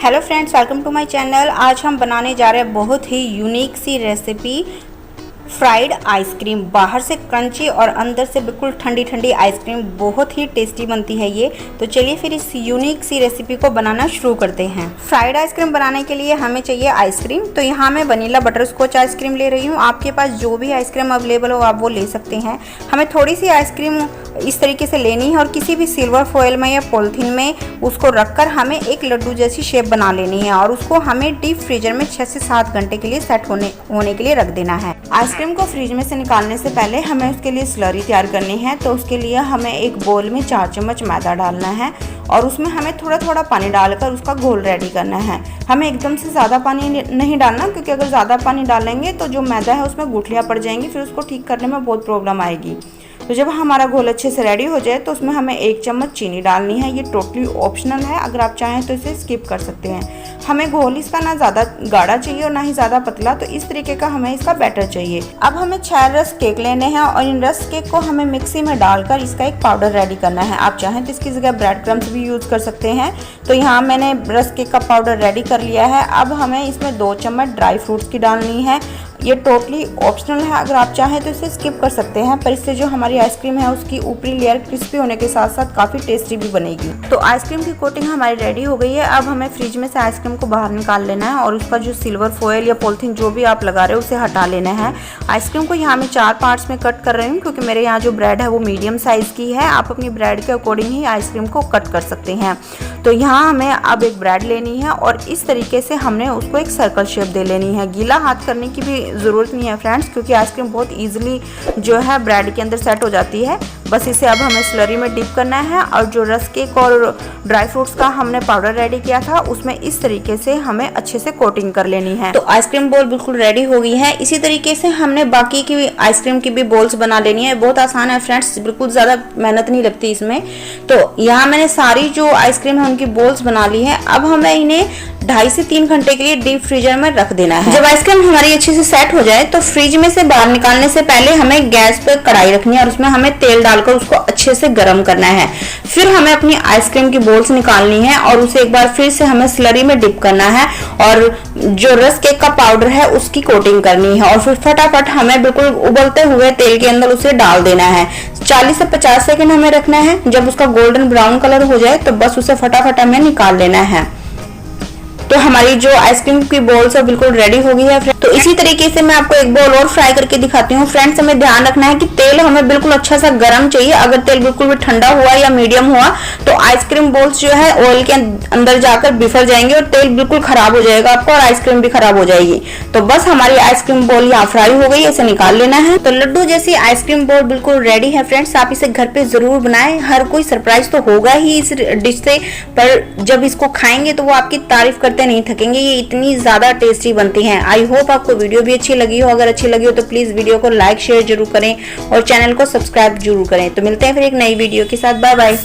Hello friends, welcome to my channel. आज हम बनाने जा रहे हैं बहुत ही यूनिक सी रेसिपी, फ्राइड आइसक्रीम। बाहर से क्रंची और अंदर से बिल्कुल ठंडी ठंडी आइसक्रीम, बहुत ही टेस्टी बनती है ये। तो चलिए फिर इस यूनिक सी रेसिपी को बनाना शुरू करते हैं। फ्राइड आइसक्रीम बनाने के लिए हमें चाहिए आइसक्रीम। तो यहाँ मैं वनीला बटर स्कॉच आइसक्रीम ले रही हूँ। आपके पास जो भी आइसक्रीम अवेलेबल हो आप वो ले सकते हैं। हमें थोड़ी सी आइसक्रीम इस तरीके से लेनी है और किसी भी सिल्वर फॉयल में या पॉलिथीन में उसको रखकर हमें एक लड्डू जैसी शेप बना लेनी है और उसको हमें डीप फ्रीजर में 6 से 7 घंटे के लिए सेट होने के लिए रख देना है। आइसक्रीम को फ्रिज में से निकालने से पहले हमें उसके लिए स्लरी तैयार करनी है। तो उसके लिए हमें एक बोल में 4 चम्मच मैदा डालना है और उसमें हमें थोड़ा थोड़ा पानी डालकर उसका घोल रेडी करना है। हमें एकदम से ज़्यादा पानी नहीं डालना, क्योंकि अगर ज़्यादा पानी डालेंगे तो जो मैदा है उसमें गुठलियाँ पड़ जाएंगी, फिर उसको ठीक करने में बहुत प्रॉब्लम आएगी। तो जब हमारा घोल अच्छे से रेडी हो जाए तो उसमें हमें 1 चम्मच चीनी डालनी है। ये टोटली ऑप्शनल है, अगर आप चाहें तो इसे स्किप कर सकते हैं। हमें घोल इसका ना ज़्यादा गाढ़ा चाहिए और ना ही ज़्यादा पतला, तो इस तरीके का हमें इसका बैटर चाहिए। अब हमें 6 रस्क केक लेने हैं और इन रस्क केक को हमें मिक्सी में डालकर इसका एक पाउडर रेडी करना है। आप चाहें तो इसकी जगह ब्रेड क्रम्स भी यूज़ कर सकते हैं। तो यहाँ मैंने रस्क केक का पाउडर रेडी कर लिया है। अब हमें इसमें 2 चम्मच ड्राई फ्रूट्स की डालनी है। ये टोटली ऑप्शनल है, अगर आप चाहें तो इसे स्किप कर सकते हैं, पर इससे जो हमारी आइसक्रीम है उसकी ऊपरी लेयर क्रिस्पी होने के साथ साथ काफ़ी टेस्टी भी बनेगी। तो आइसक्रीम की कोटिंग हमारी रेडी हो गई है। अब हमें फ्रिज में से आइसक्रीम को बाहर निकाल लेना है और उसका जो सिल्वर फॉयल या पॉलिथीन जो भी आप लगा रहे हो उसे हटा लेना है। आइसक्रीम को यहाँ मैं 4 पार्ट्स में कट कर रही हूँ, क्योंकि मेरे यहाँ जो ब्रेड है वो मीडियम साइज़ की है। आप अपनी ब्रेड के अकॉर्डिंग ही आइसक्रीम को कट कर सकते हैं। तो यहाँ हमें अब एक ब्रेड लेनी है और इस तरीके से हमने उसको एक सर्कल शेप दे लेनी है। गीला हाथ करने की भी ज़रूरत नहीं है फ्रेंड्स, क्योंकि आइसक्रीम बहुत इजीली जो है ब्रेड के अंदर सेट हो जाती है। बस इसे अब हमें स्लरी में डिप करना है और जो रस्क केक और ड्राई फ्रूट्स का हमने पाउडर रेडी किया था उसमें इस तरीके से हमें अच्छे से कोटिंग कर लेनी है। तो आइसक्रीम बॉल बिल्कुल रेडी हो गई है। इसी तरीके से हमने बाकी की आइसक्रीम की भी बॉल्स बना लेनी है। बहुत आसान है फ्रेंड्स, बिल्कुल ज़्यादा मेहनत नहीं लगती इसमें। तो यहाँ मैंने सारी जो आइसक्रीम है उनकी बॉल्स बना ली है। अब हमें इन्हें 2.5 से 3 घंटे के लिए डीप फ्रीजर में रख देना है। जब आइसक्रीम हमारी अच्छे से सेट हो जाए तो फ्रिज में से बाहर निकालने से पहले हमें गैस पर कढ़ाई रखनी है और उसमें हमें तेल डालकर उसको अच्छे से गर्म करना है। फिर हमें अपनी आइसक्रीम की बॉल्स निकालनी है और उसे एक बार फिर से हमें स्लरी में डिप करना है और जो रस्क केक का पाउडर है उसकी कोटिंग करनी है और फिर फटाफट हमें बिल्कुल उबलते हुए तेल के अंदर उसे डाल देना है। 40 से 50 सेकंड हमें रखना है। जब उसका गोल्डन ब्राउन कलर हो जाए तो बस उसे फटाफट हमें निकाल लेना है। तो हमारी जो आइसक्रीम की बॉल्स है बिल्कुल रेडी हो गई है। तो इसी तरीके से मैं आपको एक बॉल और फ्राई करके दिखाती हूँ। फ्रेंड्स, हमें ध्यान रखना है कि तेल हमें बिल्कुल अच्छा सा गर्म चाहिए। अगर तेल बिल्कुल भी ठंडा हुआ या मीडियम हुआ तो आइसक्रीम बॉल्स जो है ऑयल के अंदर जाकर बिफर जाएंगे और तेल बिल्कुल खराब हो जाएगा आपको और आइसक्रीम भी खराब हो जाएगी। तो बस हमारी आइसक्रीम बॉल यहाँ फ्राई हो गई, इसे निकाल लेना है। तो लड्डू जैसी आइसक्रीम बॉल बिल्कुल रेडी है फ्रेंड्स। आप इसे घर पे जरूर बनाएं। हर कोई सरप्राइज तो होगा ही इस डिश से, पर जब इसको खाएंगे तो वो आपकी तारीफ करते नहीं थकेंगे। ये इतनी ज्यादा टेस्टी बनती हैं। आई होप आपको वीडियो भी अच्छी लगी हो। अगर अच्छी लगी हो तो प्लीज वीडियो को लाइक शेयर जरूर करें और चैनल को सब्सक्राइब जरूर करें। तो मिलते हैं फिर एक नई वीडियो के साथ। Bye bye.